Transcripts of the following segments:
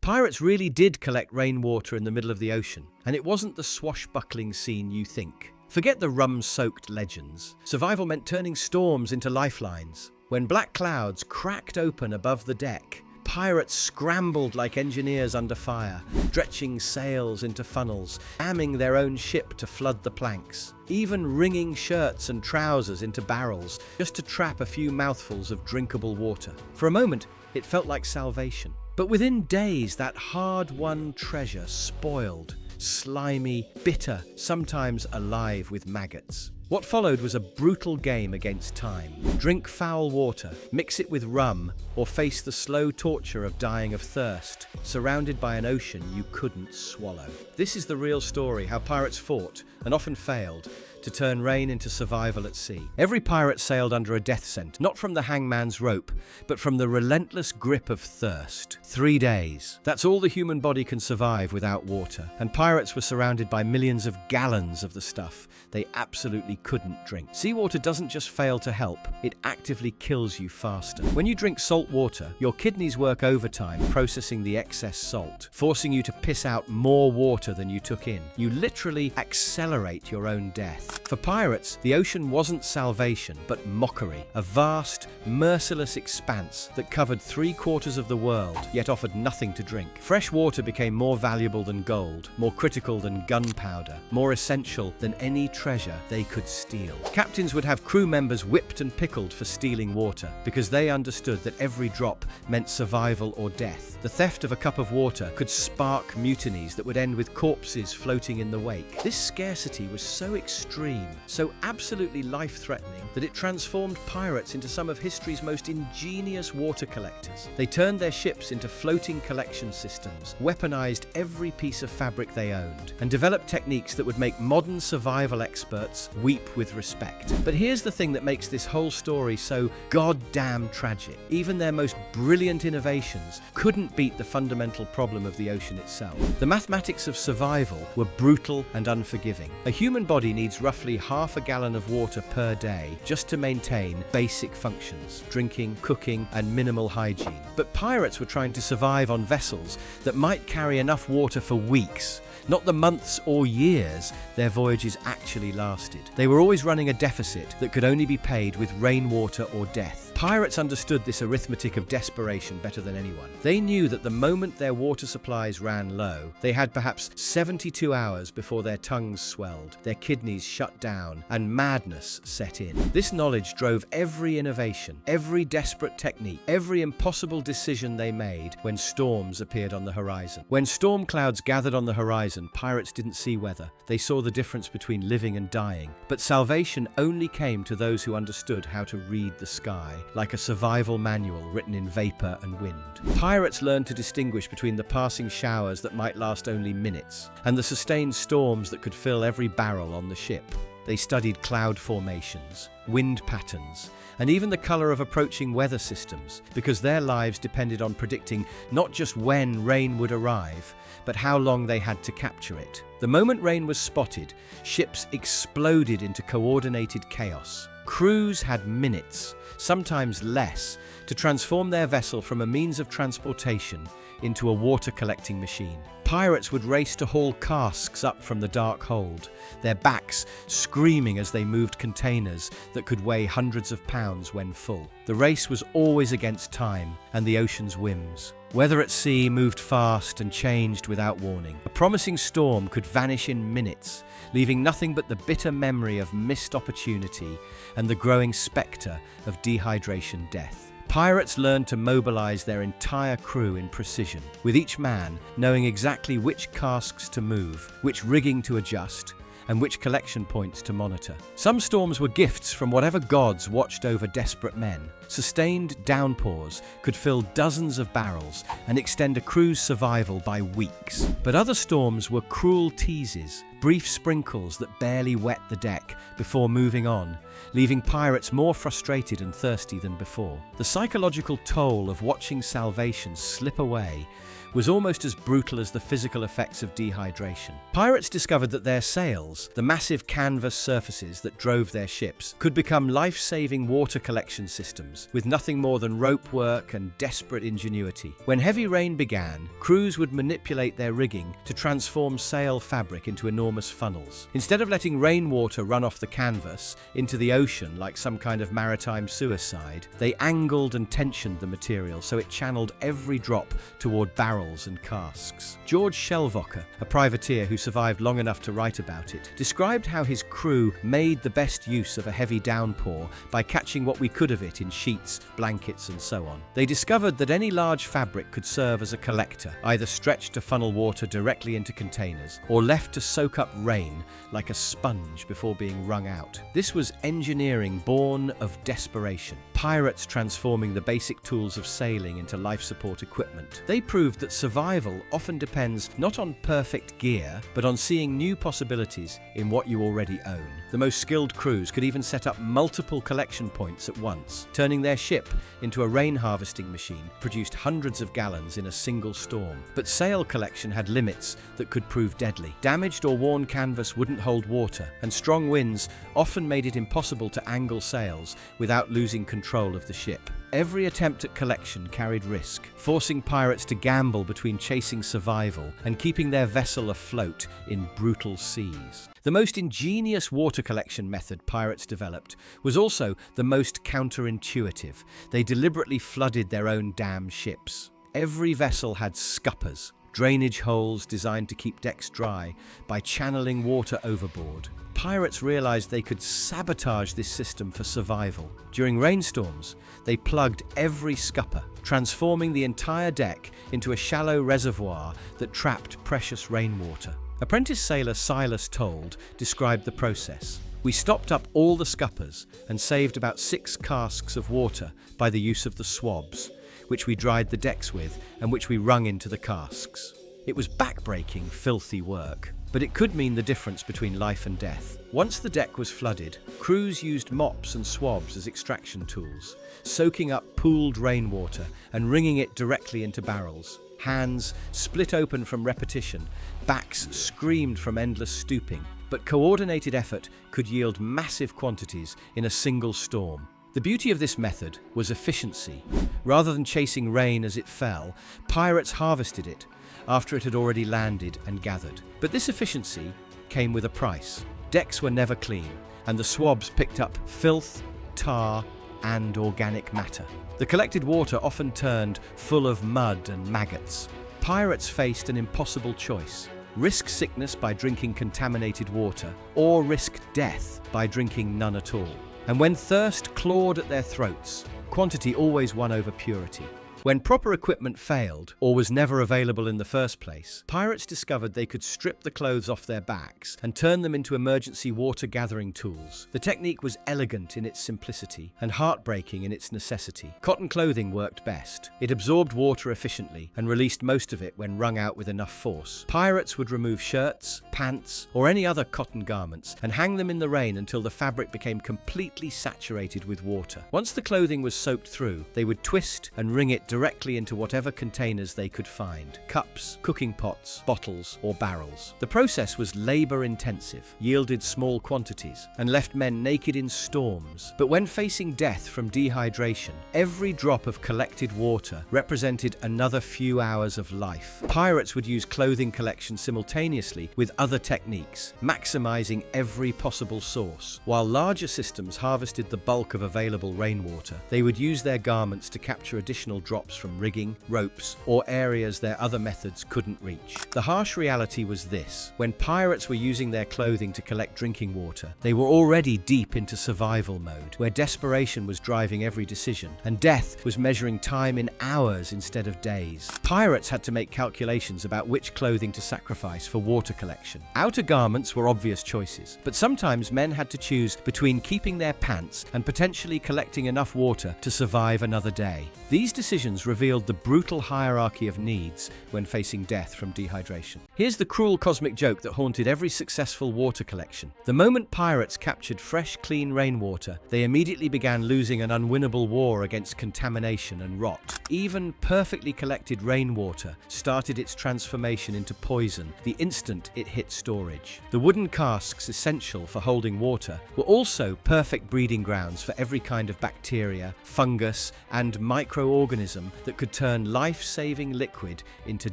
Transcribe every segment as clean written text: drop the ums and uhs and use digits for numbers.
Pirates really did collect rainwater in the middle of the ocean, and it wasn't the swashbuckling scene you think. Forget the rum-soaked legends. Survival meant turning storms into lifelines. When black clouds cracked open above the deck, pirates scrambled like engineers under fire, dredging sails into funnels, jamming their own ship to flood the planks, even wringing shirts and trousers into barrels just to trap a few mouthfuls of drinkable water. For a moment, it felt like salvation. But within days, that hard-won treasure spoiled, slimy, bitter, sometimes alive with maggots. What followed was a brutal game against time. Drink foul water, mix it with rum, or face the slow torture of dying of thirst, surrounded by an ocean you couldn't swallow. This is the real story, how pirates fought, and often failed, to turn rain into survival at sea. Every pirate sailed under a death sentence, not from the hangman's rope, but from the relentless grip of thirst. 3 days. That's all the human body can survive without water. And pirates were surrounded by millions of gallons of the stuff they absolutely couldn't drink. Seawater doesn't just fail to help, it actively kills you faster. When you drink salt water, your kidneys work overtime processing the excess salt, forcing you to piss out more water than you took in. You literally accelerate your own death. For pirates, the ocean wasn't salvation, but mockery. A vast, merciless expanse that covered 3/4 of the world, yet offered nothing to drink. Fresh water became more valuable than gold, more critical than gunpowder, more essential than any treasure they could steal. Captains would have crew members whipped and pickled for stealing water, because they understood that every drop meant survival or death. The theft of a cup of water could spark mutinies that would end with corpses floating in the wake. This scarcity was so extreme, so absolutely life-threatening, that it transformed pirates into some of history's most ingenious water collectors. They turned their ships into floating collection systems, weaponized every piece of fabric they owned, and developed techniques that would make modern survival experts weep with respect. But here's the thing that makes this whole story so goddamn tragic. Even their most brilliant innovations couldn't beat the fundamental problem of the ocean itself. The mathematics of survival were brutal and unforgiving. A human body needs roughly half a gallon of water per day just to maintain basic functions, drinking, cooking, and minimal hygiene. But pirates were trying to survive on vessels that might carry enough water for weeks, not the months or years their voyages actually lasted. They were always running a deficit that could only be paid with rainwater or death. Pirates understood this arithmetic of desperation better than anyone. They knew that the moment their water supplies ran low, they had perhaps 72 hours before their tongues swelled, their kidneys shut down, and madness set in. This knowledge drove every innovation, every desperate technique, every impossible decision they made when storms appeared on the horizon. When storm clouds gathered on the horizon, pirates didn't see weather. They saw the difference between living and dying. But salvation only came to those who understood how to read the sky, like a survival manual written in vapor and wind. Pirates learned to distinguish between the passing showers that might last only minutes and the sustained storms that could fill every barrel on the ship. They studied cloud formations, wind patterns, and even the color of approaching weather systems, because their lives depended on predicting not just when rain would arrive, but how long they had to capture it. The moment rain was spotted, ships exploded into coordinated chaos. Crews had minutes, sometimes less, to transform their vessel from a means of transportation into a water-collecting machine. Pirates would race to haul casks up from the dark hold, their backs screaming as they moved containers that could weigh hundreds of pounds when full. The race was always against time and the ocean's whims. Weather at sea moved fast and changed without warning. A promising storm could vanish in minutes, leaving nothing but the bitter memory of missed opportunity and the growing spectre of dehydration death. Pirates learned to mobilize their entire crew in precision, with each man knowing exactly which casks to move, which rigging to adjust, and which collection points to monitor. Some storms were gifts from whatever gods watched over desperate men. Sustained downpours could fill dozens of barrels and extend a crew's survival by weeks. But other storms were cruel teases, brief sprinkles that barely wet the deck before moving on, leaving pirates more frustrated and thirsty than before. The psychological toll of watching salvation slip away was almost as brutal as the physical effects of dehydration. Pirates discovered that their sails, the massive canvas surfaces that drove their ships, could become life-saving water collection systems with nothing more than rope work and desperate ingenuity. When heavy rain began, crews would manipulate their rigging to transform sail fabric into enormous funnels. Instead of letting rainwater run off the canvas into the ocean like some kind of maritime suicide, they angled and tensioned the material so it channeled every drop toward barrels and casks. George Shelvocker, a privateer who survived long enough to write about it, described how his crew made the best use of a heavy downpour by catching what we could of it in sheets, blankets, and so on. They discovered that any large fabric could serve as a collector, either stretched to funnel water directly into containers or left to soak up rain like a sponge before being wrung out. This was engineering born of desperation. Pirates transforming the basic tools of sailing into life support equipment. They proved that survival often depends not on perfect gear, but on seeing new possibilities in what you already own. The most skilled crews could even set up multiple collection points at once, turning their ship into a rain harvesting machine produced hundreds of gallons in a single storm. But sail collection had limits that could prove deadly. Damaged or worn canvas wouldn't hold water, and strong winds often made it impossible to angle sails without losing control of the ship. Every attempt at collection carried risk, forcing pirates to gamble between chasing survival and keeping their vessel afloat in brutal seas. The most ingenious water collection method pirates developed was also the most counterintuitive. They deliberately flooded their own damn ships. Every vessel had scuppers, drainage holes designed to keep decks dry by channeling water overboard. Pirates realized they could sabotage this system for survival. During rainstorms, they plugged every scupper, transforming the entire deck into a shallow reservoir that trapped precious rainwater. Apprentice sailor Silas Told described the process. "We stopped up all the scuppers and saved about 6 casks of water by the use of the swabs, which we dried the decks with and which we wrung into the casks." It was backbreaking, filthy work, but it could mean the difference between life and death. Once the deck was flooded, crews used mops and swabs as extraction tools, soaking up pooled rainwater and wringing it directly into barrels. Hands split open from repetition, backs screamed from endless stooping, but coordinated effort could yield massive quantities in a single storm. The beauty of this method was efficiency. Rather than chasing rain as it fell, pirates harvested it after it had already landed and gathered. But this efficiency came with a price. Decks were never clean, and the swabs picked up filth, tar, and organic matter. The collected water often turned full of mud and maggots. Pirates faced an impossible choice: risk sickness by drinking contaminated water, or risk death by drinking none at all. And when thirst clawed at their throats, quantity always won over purity. When proper equipment failed, or was never available in the first place, pirates discovered they could strip the clothes off their backs and turn them into emergency water-gathering tools. The technique was elegant in its simplicity and heartbreaking in its necessity. Cotton clothing worked best. It absorbed water efficiently and released most of it when wrung out with enough force. Pirates would remove shirts, pants, or any other cotton garments and hang them in the rain until the fabric became completely saturated with water. Once the clothing was soaked through, they would twist and wring it directly into whatever containers they could find: cups, cooking pots, bottles, or barrels. The process was labor-intensive, yielded small quantities, and left men naked in storms. But when facing death from dehydration, every drop of collected water represented another few hours of life. Pirates would use clothing collection simultaneously with other techniques, maximizing every possible source. While larger systems harvested the bulk of available rainwater, they would use their garments to capture additional drops from rigging, ropes, or areas their other methods couldn't reach. The harsh reality was this: when pirates were using their clothing to collect drinking water, they were already deep into survival mode, where desperation was driving every decision, and death was measuring time in hours instead of days. Pirates had to make calculations about which clothing to sacrifice for water collection. Outer garments were obvious choices, but sometimes men had to choose between keeping their pants and potentially collecting enough water to survive another day. These decisions legends revealed the brutal hierarchy of needs when facing death from dehydration. Here's the cruel cosmic joke that haunted every successful water collection. The moment pirates captured fresh, clean rainwater, they immediately began losing an unwinnable war against contamination and rot. Even perfectly collected rainwater started its transformation into poison the instant it hit storage. The wooden casks essential for holding water were also perfect breeding grounds for every kind of bacteria, fungus, and microorganism that could turn life-saving liquid into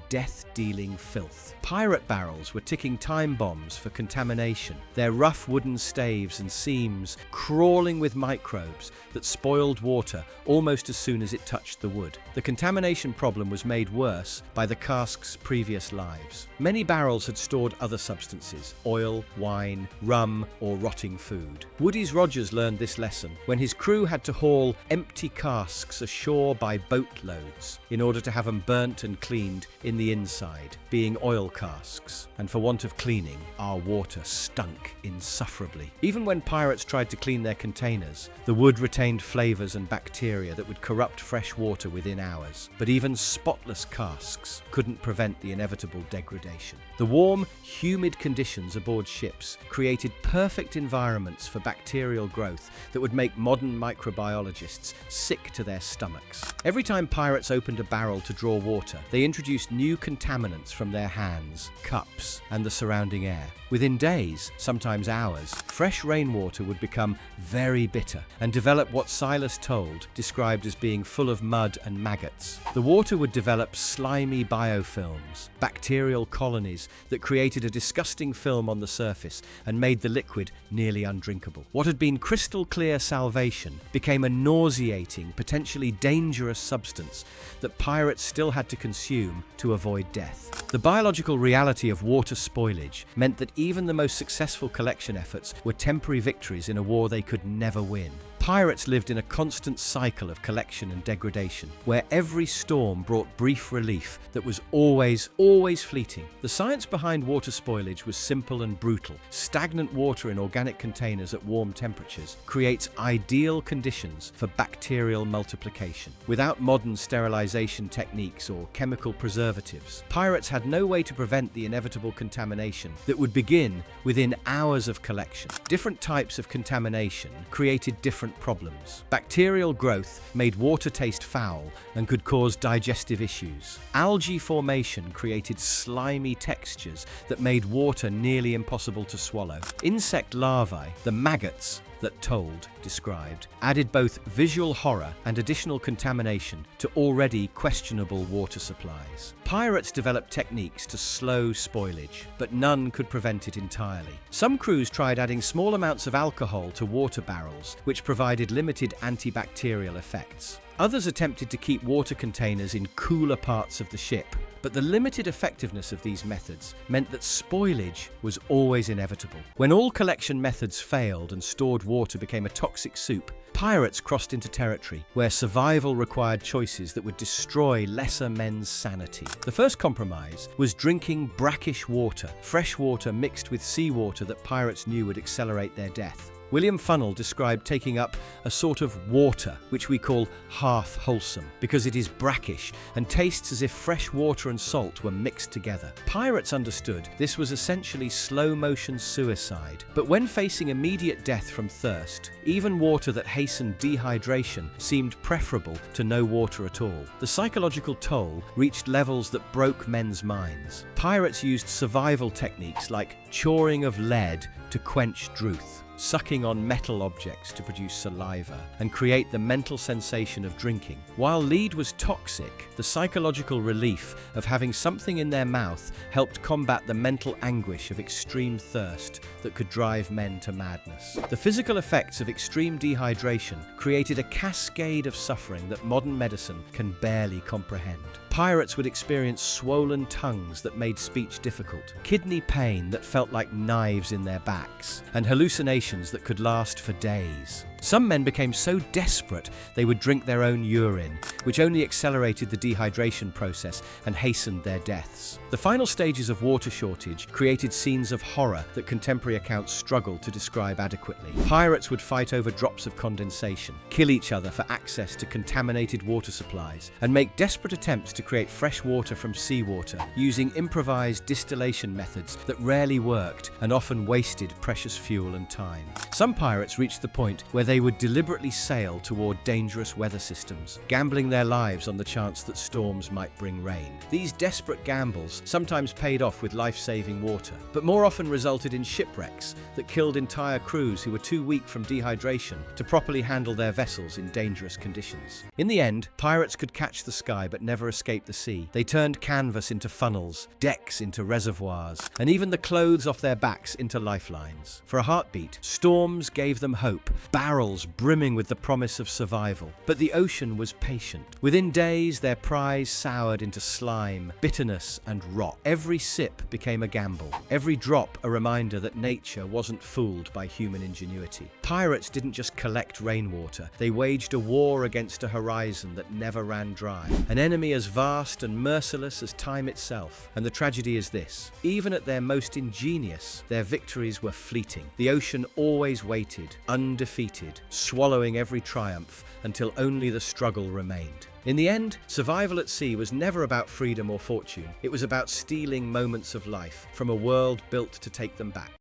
death-dealing filth. Pirate barrels were ticking time bombs for contamination, their rough wooden staves and seams crawling with microbes that spoiled water almost as soon as it touched the wood. The contamination problem was made worse by the cask's previous lives. Many barrels had stored other substances, oil, wine, rum, or rotting food. Woody's Rogers learned this lesson when his crew had to haul empty casks ashore by boatloads in order to have them burnt and cleaned in the inside, being oil casks. And for want of cleaning, our water stunk insufferably. Even when pirates tried to clean their containers, the wood retained flavors and bacteria that would corrupt fresh water within hours. But even spotless casks couldn't prevent the inevitable degradation. The warm, humid conditions aboard ships created perfect environments for bacterial growth that would make modern microbiologists sick to their stomachs. Every time pirates opened a barrel to draw water, they introduced new contaminants from their hands, cups, and the surrounding air. Within days, sometimes hours, fresh rainwater would become very bitter and develop what Silas Told described as being full of mud and maggots. The water would develop slimy biofilms, bacterial colonies that created a disgusting film on the surface and made the liquid nearly undrinkable. What had been crystal clear salvation became a nauseating, potentially dangerous substance that pirates still had to consume to avoid death. The biological reality of water spoilage meant that even the most successful collection efforts were temporary victories in a war they could never win. Pirates lived in a constant cycle of collection and degradation, where every storm brought brief relief that was always fleeting. The science behind water spoilage was simple and brutal. Stagnant water in organic containers at warm temperatures creates ideal conditions for bacterial multiplication. Without modern sterilization techniques or chemical preservatives, pirates had no way to prevent the inevitable contamination that would begin within hours of collection. Different types of contamination created different problems. Bacterial growth made water taste foul and could cause digestive issues. Algae formation created slimy textures that made water nearly impossible to swallow. Insect larvae, the maggots that Told described, added both visual horror and additional contamination to already questionable water supplies. Pirates developed techniques to slow spoilage, but none could prevent it entirely. Some crews tried adding small amounts of alcohol to water barrels, which provided limited antibacterial effects. Others attempted to keep water containers in cooler parts of the ship, but the limited effectiveness of these methods meant that spoilage was always inevitable. When all collection methods failed and stored water became a toxic soup, pirates crossed into territory where survival required choices that would destroy lesser men's sanity. The first compromise was drinking brackish water, fresh water mixed with seawater that pirates knew would accelerate their death. William Funnell described taking up a sort of water, which we call half wholesome, because it is brackish and tastes as if fresh water and salt were mixed together. Pirates understood this was essentially slow-motion suicide, but when facing immediate death from thirst, even water that hastened dehydration seemed preferable to no water at all. The psychological toll reached levels that broke men's minds. Pirates used survival techniques like choring of lead to quench drouth, sucking on metal objects to produce saliva, and create the mental sensation of drinking. While lead was toxic, the psychological relief of having something in their mouth helped combat the mental anguish of extreme thirst that could drive men to madness. The physical effects of extreme dehydration created a cascade of suffering that modern medicine can barely comprehend. Pirates would experience swollen tongues that made speech difficult, kidney pain that felt like knives in their backs, and hallucinations that could last for days. Some men became so desperate they would drink their own urine, which only accelerated the dehydration process and hastened their deaths. The final stages of water shortage created scenes of horror that contemporary accounts struggle to describe adequately. Pirates would fight over drops of condensation, kill each other for access to contaminated water supplies, and make desperate attempts to create fresh water from seawater using improvised distillation methods that rarely worked and often wasted precious fuel and time. Some pirates reached the point where they would deliberately sail toward dangerous weather systems, gambling their lives on the chance that storms might bring rain. These desperate gambles sometimes paid off with life-saving water, but more often resulted in shipwrecks that killed entire crews who were too weak from dehydration to properly handle their vessels in dangerous conditions. In the end, pirates could catch the sky but never escape the sea. They turned canvas into funnels, decks into reservoirs, and even the clothes off their backs into lifelines. For a heartbeat, storms gave them hope, barrels brimming with the promise of survival. But the ocean was patient. Within days, their prize soured into slime, bitterness, and rot. Every sip became a gamble, every drop a reminder that nature wasn't fooled by human ingenuity. Pirates didn't just collect rainwater, they waged a war against a horizon that never ran dry, an enemy as vast and merciless as time itself. And the tragedy is this: even at their most ingenious, their victories were fleeting. The ocean always waited, undefeated, swallowing every triumph until only the struggle remained. In the end, survival at sea was never about freedom or fortune. It was about stealing moments of life from a world built to take them back.